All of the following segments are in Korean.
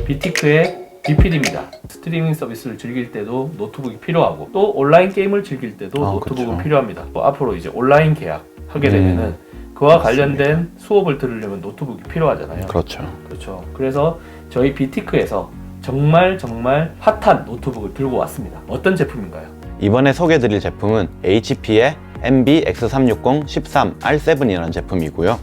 비티크의 BPD입니다. 스트리밍 서비스를 즐길 때도 노트북이 필요하고 또 온라인 게임을 즐길 때도 노트북은 그렇죠. 필요합니다. 앞으로 이제 온라인 계약 하게 되면은 그와 관련된 수업을 들으려면 노트북이 필요하잖아요. 그렇죠. 그렇죠. 그래서 저희 비티크에서 정말 핫한 노트북을 들고 왔습니다. 어떤 제품인가요? 이번에 소개해드릴 제품은 HP의 MB X360 13R7이라는 제품이고요.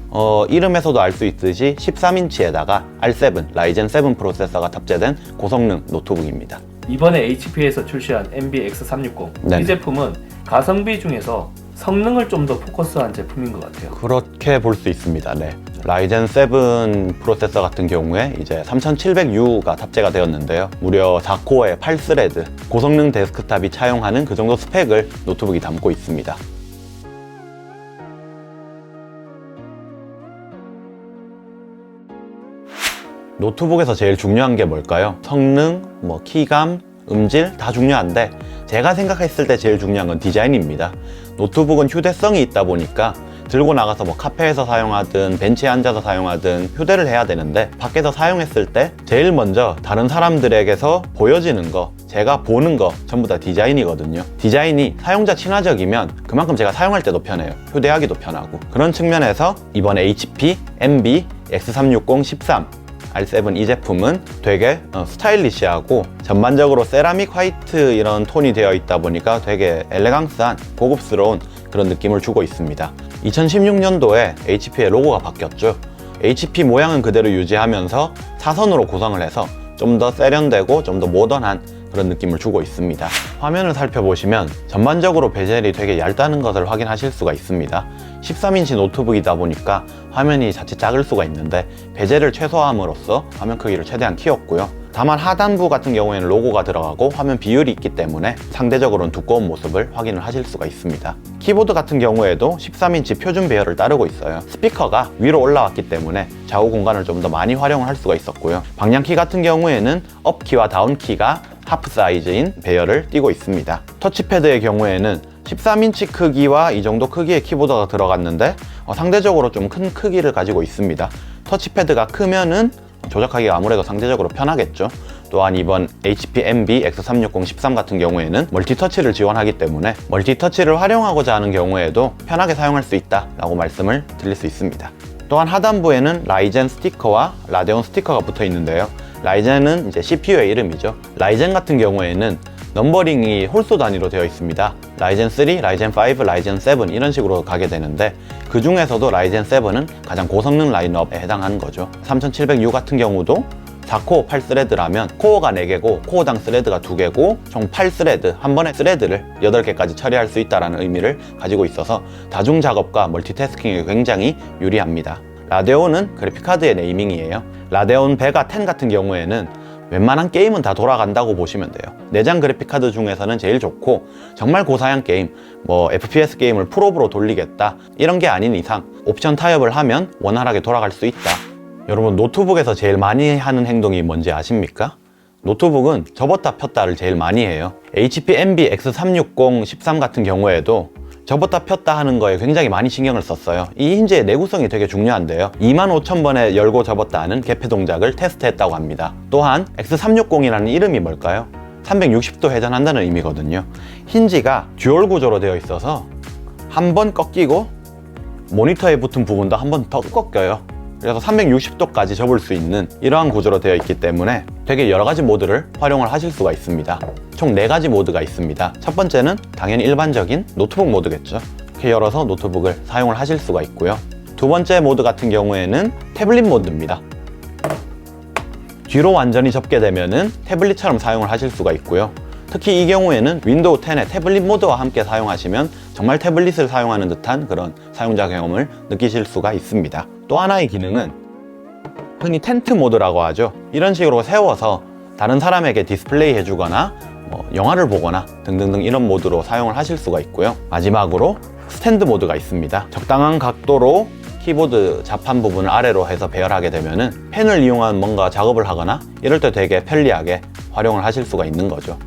이름에서도 알 수 있듯이 13인치에다가 R7 라이젠 7 프로세서가 탑재된 고성능 노트북입니다. 이번에 HP에서 출시한 MB X360 네네. 이 제품은 가성비 중에서 성능을 좀 더 포커스한 제품인 것 같아요. 그렇게 볼 수 있습니다. 네. 라이젠 7 프로세서 같은 경우에 이제 3700U가 탑재가 되었는데요. 무려 4코어의 8스레드 고성능 데스크탑이 차용하는 그 정도 스펙을 노트북이 담고 있습니다. 노트북에서 제일 중요한 게 뭘까요? 성능, 키감, 음질 다 중요한데 제가 생각했을 때 제일 중요한 건 디자인입니다. 노트북은 휴대성이 있다 보니까 들고 나가서 카페에서 사용하든 벤치에 앉아서 사용하든 휴대를 해야 되는데 밖에서 사용했을 때 제일 먼저 다른 사람들에게서 보여지는 거, 제가 보는 거 전부 다 디자인이거든요. 디자인이 사용자 친화적이면 그만큼 제가 사용할 때도 편해요. 휴대하기도 편하고. 그런 측면에서 이번 HP MB X360 13 R7 이 제품은 되게 스타일리시하고 전반적으로 세라믹 화이트 이런 톤이 되어 있다 보니까 되게 엘레강스한 고급스러운 그런 느낌을 주고 있습니다. 2016년도에 HP의 로고가 바뀌었죠. HP 모양은 그대로 유지하면서 사선으로 구성을 해서 좀 더 세련되고 좀 더 모던한 그런 느낌을 주고 있습니다. 화면을 살펴보시면 전반적으로 베젤이 되게 얇다는 것을 확인하실 수가 있습니다. 13인치 노트북이다 보니까 화면이 자칫 작을 수가 있는데 베젤을 최소화함으로써 화면 크기를 최대한 키웠고요. 다만 하단부 같은 경우에는 로고가 들어가고 화면 비율이 있기 때문에 상대적으로는 두꺼운 모습을 확인을 하실 수가 있습니다. 키보드 같은 경우에도 13인치 표준 배열을 따르고 있어요. 스피커가 위로 올라왔기 때문에 좌우 공간을 좀 더 많이 활용을 할 수가 있었고요. 방향키 같은 경우에는 업키와 다운키가 하프 사이즈인 배열을 띠고 있습니다. 터치패드의 경우에는 13인치 크기와 이 정도 크기의 키보드가 들어갔는데 상대적으로 좀 큰 크기를 가지고 있습니다. 터치패드가 크면은 조작하기가 아무래도 상대적으로 편하겠죠. 또한 이번 HP MB X360 13 같은 경우에는 멀티터치를 지원하기 때문에 멀티터치를 활용하고자 하는 경우에도 편하게 사용할 수 있다라고 말씀을 드릴 수 있습니다. 또한 하단부에는 라이젠 스티커와 라데온 스티커가 붙어 있는데요. 라이젠은 이제 CPU의 이름이죠. 라이젠 같은 경우에는 넘버링이 홀수 단위로 되어 있습니다. 라이젠 3, 라이젠 5, 라이젠 7 이런 식으로 가게 되는데 그 중에서도 라이젠 7은 가장 고성능 라인업에 해당하는 거죠. 3700U 같은 경우도 4코어 8스레드라면 코어가 4개고 코어당 스레드가 2개고 총 8스레드, 한 번에 스레드를 8개까지 처리할 수 있다는 의미를 가지고 있어서 다중 작업과 멀티태스킹에 굉장히 유리합니다. 라데온은 그래픽카드의 네이밍이에요. 라데온 베가 10 같은 경우에는 웬만한 게임은 다 돌아간다고 보시면 돼요. 내장 그래픽카드 중에서는 제일 좋고 정말 고사양 게임, FPS 게임을 풀업으로 돌리겠다 이런 게 아닌 이상 옵션 타협을 하면 원활하게 돌아갈 수 있다. 여러분 노트북에서 제일 많이 하는 행동이 뭔지 아십니까? 노트북은 접었다 폈다를 제일 많이 해요. HP MB X360 13 같은 경우에도 접었다 폈다 하는 거에 굉장히 많이 신경을 썼어요. 이 힌지의 내구성이 되게 중요한데요. 25,000번에 열고 접었다 하는 개폐 동작을 테스트했다고 합니다. 또한 X360이라는 이름이 뭘까요? 360도 회전한다는 의미거든요. 힌지가 듀얼 구조로 되어 있어서 한 번 꺾이고 모니터에 붙은 부분도 한 번 더 꺾여요. 그래서 360도까지 접을 수 있는 이러한 구조로 되어 있기 때문에 되게 여러 가지 모드를 활용을 하실 수가 있습니다. 총 4가지 모드가 있습니다. 첫 번째는 당연히 일반적인 노트북 모드겠죠. 이렇게 열어서 노트북을 사용을 하실 수가 있고요. 두 번째 모드 같은 경우에는 태블릿 모드입니다. 뒤로 완전히 접게 되면은 태블릿처럼 사용을 하실 수가 있고요. 특히 이 경우에는 윈도우 10의 태블릿 모드와 함께 사용하시면 정말 태블릿을 사용하는 듯한 그런 사용자 경험을 느끼실 수가 있습니다. 또 하나의 기능은 흔히 텐트 모드라고 하죠. 이런 식으로 세워서 다른 사람에게 디스플레이 해주거나 영화를 보거나 등등등 이런 모드로 사용을 하실 수가 있고요. 마지막으로 스탠드 모드가 있습니다. 적당한 각도로 키보드 자판 부분을 아래로 해서 배열하게 되면은 펜을 이용한 뭔가 작업을 하거나 이럴 때 되게 편리하게 활용을 하실 수가 있는 거죠.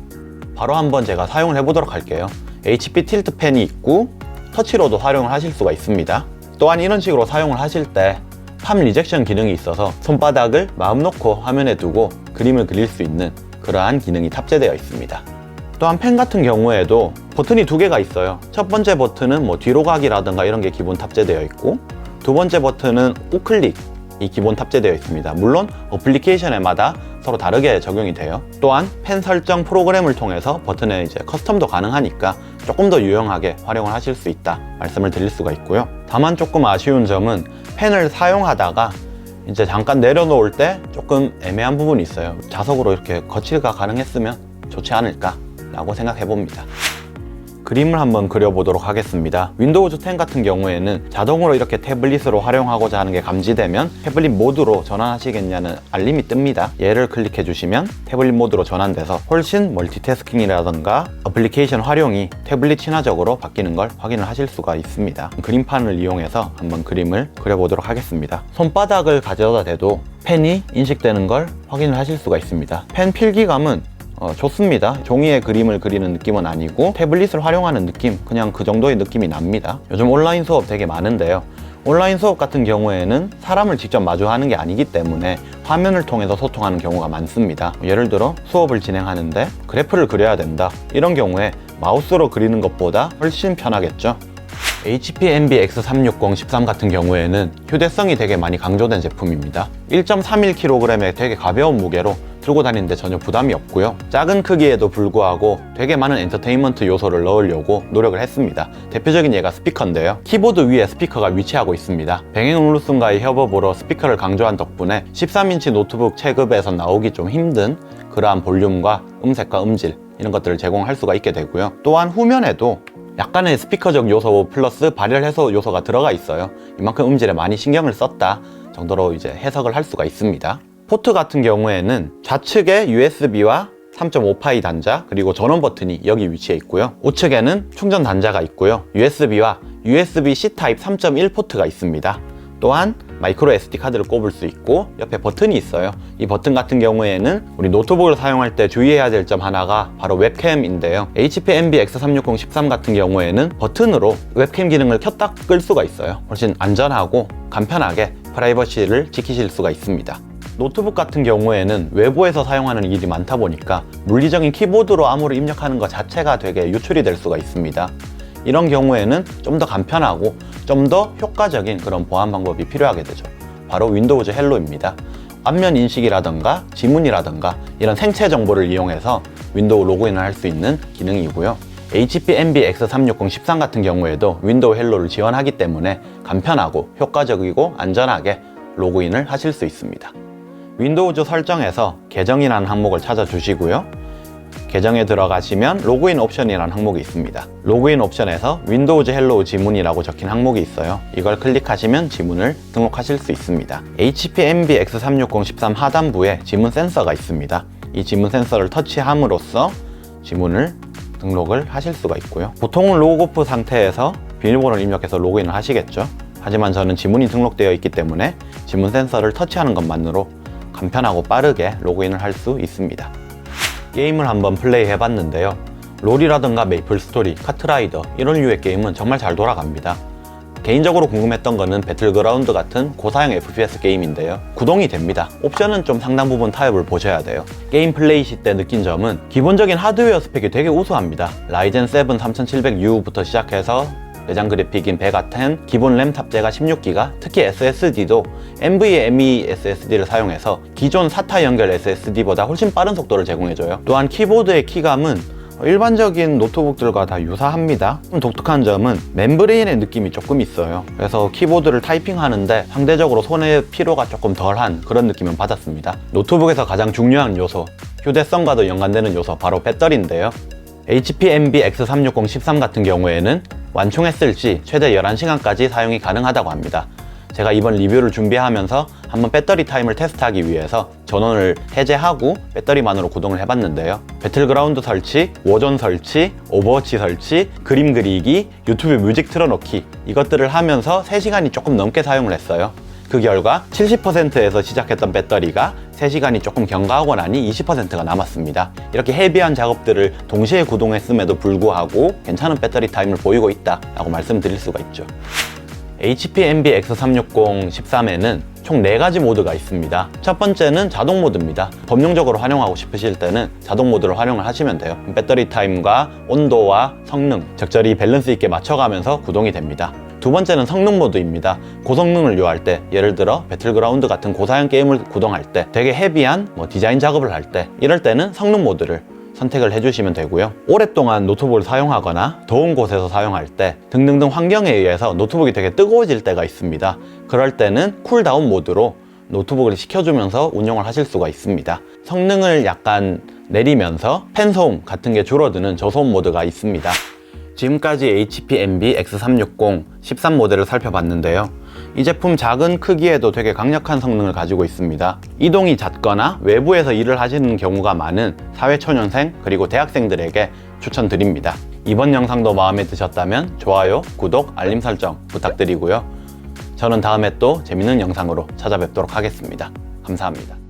바로 한번 제가 사용을 해보도록 할게요. HP 틸트 펜이 있고 터치로도 활용을 하실 수가 있습니다. 또한 이런 식으로 사용을 하실 때 팜 리젝션 기능이 있어서 손바닥을 마음 놓고 화면에 두고 그림을 그릴 수 있는 그러한 기능이 탑재되어 있습니다. 또한 펜 같은 경우에도 버튼이 두 개가 있어요. 첫 번째 버튼은 뭐 뒤로 가기라든가 이런 게 기본 탑재되어 있고, 두 번째 버튼은 우클릭이 기본 탑재되어 있습니다. 물론 어플리케이션에마다 서로 다르게 적용이 돼요. 또한 펜 설정 프로그램을 통해서 버튼의 이제 커스텀도 가능하니까 조금 더 유용하게 활용을 하실 수 있다 말씀을 드릴 수가 있고요. 다만 조금 아쉬운 점은 펜을 사용하다가 이제 잠깐 내려놓을 때 조금 애매한 부분이 있어요. 자석으로 이렇게 거치가 가능했으면 좋지 않을까 라고 생각해 봅니다. 그림을 한번 그려보도록 하겠습니다. 윈도우즈 10 같은 경우에는 자동으로 이렇게 태블릿으로 활용하고자 하는 게 감지되면 태블릿 모드로 전환하시겠냐는 알림이 뜹니다. 얘를 클릭해 주시면 태블릿 모드로 전환돼서 훨씬 멀티태스킹이라던가 어플리케이션 활용이 태블릿 친화적으로 바뀌는 걸 확인을 하실 수가 있습니다. 그림판을 이용해서 한번 그림을 그려보도록 하겠습니다. 손바닥을 가져다 대도 펜이 인식되는 걸 확인을 하실 수가 있습니다. 펜 필기감은 좋습니다. 종이에 그림을 그리는 느낌은 아니고 태블릿을 활용하는 느낌, 그냥 그 정도의 느낌이 납니다. 요즘 온라인 수업 되게 많은데요. 온라인 수업 같은 경우에는 사람을 직접 마주하는 게 아니기 때문에 화면을 통해서 소통하는 경우가 많습니다. 예를 들어 수업을 진행하는데 그래프를 그려야 된다. 이런 경우에 마우스로 그리는 것보다 훨씬 편하겠죠. HP Envy X360 13 같은 경우에는 휴대성이 되게 많이 강조된 제품입니다. 1.31kg의 되게 가벼운 무게로 들고 다니는데 전혀 부담이 없고요. 작은 크기에도 불구하고 되게 많은 엔터테인먼트 요소를 넣으려고 노력을 했습니다. 대표적인 예가 스피커인데요. 키보드 위에 스피커가 위치하고 있습니다. 뱅앤올루슨과의 협업으로 스피커를 강조한 덕분에 13인치 노트북 체급에서 나오기 좀 힘든 그러한 볼륨과 음색과 음질 이런 것들을 제공할 수가 있게 되고요. 또한 후면에도 약간의 스피커적 요소 플러스 발열 해소 요소가 들어가 있어요. 이만큼 음질에 많이 신경을 썼다 정도로 이제 해석을 할 수가 있습니다. 포트 같은 경우에는 좌측에 USB와 3.5파이 단자 그리고 전원 버튼이 여기 위치해 있고요. 우측에는 충전 단자가 있고요. USB와 USB-C 타입 3.1 포트가 있습니다. 또한 마이크로 SD 카드를 꼽을 수 있고 옆에 버튼이 있어요. 이 버튼 같은 경우에는 우리 노트북을 사용할 때 주의해야 될 점 하나가 바로 웹캠인데요. HP Envy X360 13 같은 경우에는 버튼으로 웹캠 기능을 켰다 끌 수가 있어요. 훨씬 안전하고 간편하게 프라이버시를 지키실 수가 있습니다. 노트북 같은 경우에는 외부에서 사용하는 일이 많다 보니까 물리적인 키보드로 암호를 입력하는 것 자체가 되게 유출이 될 수가 있습니다. 이런 경우에는 좀 더 간편하고 좀 더 효과적인 그런 보안 방법이 필요하게 되죠. 바로 윈도우즈 헬로입니다. 안면 인식이라던가 지문이라던가 이런 생체 정보를 이용해서 윈도우 로그인을 할 수 있는 기능이고요. HP Envy X360 13 같은 경우에도 윈도우 헬로를 지원하기 때문에 간편하고 효과적이고 안전하게 로그인을 하실 수 있습니다. 윈도우즈 설정에서 계정이라는 항목을 찾아주시고요. 계정에 들어가시면 로그인 옵션이라는 항목이 있습니다. 로그인 옵션에서 윈도우즈 헬로우 지문이라고 적힌 항목이 있어요. 이걸 클릭하시면 지문을 등록하실 수 있습니다. HP Envy X360 13 하단부에 지문 센서가 있습니다. 이 지문 센서를 터치함으로써 지문을 등록을 하실 수가 있고요. 보통은 로그오프 상태에서 비밀번호를 입력해서 로그인을 하시겠죠. 하지만 저는 지문이 등록되어 있기 때문에 지문 센서를 터치하는 것만으로 간편하고 빠르게 로그인을 할 수 있습니다. 게임을 한번 플레이 해봤는데요. 롤이라든가 메이플스토리, 카트라이더 이런 류의 게임은 정말 잘 돌아갑니다. 개인적으로 궁금했던 거는 배틀그라운드 같은 고사양 FPS 게임인데요. 구동이 됩니다. 옵션은 좀 상당 부분 타협을 보셔야 돼요. 게임 플레이 시 때 느낀 점은 기본적인 하드웨어 스펙이 되게 우수합니다. 라이젠 7 3700U부터 시작해서 내장 그래픽인 베가10, 기본 램 탑재가 16기가, 특히 SSD도 NVMe SSD를 사용해서 기존 SATA 연결 SSD보다 훨씬 빠른 속도를 제공해줘요. 또한 키보드의 키감은 일반적인 노트북들과 다 유사합니다. 좀 독특한 점은 멤브레인의 느낌이 조금 있어요. 그래서 키보드를 타이핑하는데 상대적으로 손의 피로가 조금 덜한 그런 느낌을 받았습니다. 노트북에서 가장 중요한 요소, 휴대성과도 연관되는 요소 바로 배터리인데요. HP Envy X360 13 같은 경우에는 완충했을 시 최대 11시간까지 사용이 가능하다고 합니다. 제가 이번 리뷰를 준비하면서 한번 배터리 타임을 테스트하기 위해서 전원을 해제하고 배터리만으로 구동을 해봤는데요. 배틀그라운드 설치, 워존 설치, 오버워치 설치, 그림 그리기, 유튜브 뮤직 틀어놓기 이것들을 하면서 3시간이 조금 넘게 사용을 했어요. 그 결과 70%에서 시작했던 배터리가 3시간이 조금 경과하고 나니 20%가 남았습니다. 이렇게 헤비한 작업들을 동시에 구동했음에도 불구하고 괜찮은 배터리 타임을 보이고 있다라고 말씀드릴 수가 있죠. HP Envy X360 13에는 총 4가지 모드가 있습니다. 첫 번째는 자동 모드입니다. 범용적으로 활용하고 싶으실 때는 자동 모드를 활용을 하시면 돼요. 배터리 타임과 온도와 성능 적절히 밸런스 있게 맞춰가면서 구동이 됩니다. 두 번째는 성능 모드입니다. 고성능을 요할 때, 예를 들어 배틀그라운드 같은 고사양 게임을 구동할 때, 되게 헤비한 디자인 작업을 할 때, 이럴 때는 성능 모드를 선택을 해주시면 되고요. 오랫동안 노트북을 사용하거나 더운 곳에서 사용할 때 등등등 환경에 의해서 노트북이 되게 뜨거워질 때가 있습니다. 그럴 때는 쿨다운 모드로 노트북을 식혀주면서 운영을 하실 수가 있습니다. 성능을 약간 내리면서 팬 소음 같은 게 줄어드는 저소음 모드가 있습니다. 지금까지 HP Envy X360 13 모델을 살펴봤는데요. 이 제품 작은 크기에도 되게 강력한 성능을 가지고 있습니다. 이동이 잦거나 외부에서 일을 하시는 경우가 많은 사회초년생 그리고 대학생들에게 추천드립니다. 이번 영상도 마음에 드셨다면 좋아요, 구독, 알림 설정 부탁드리고요. 저는 다음에 또 재밌는 영상으로 찾아뵙도록 하겠습니다. 감사합니다.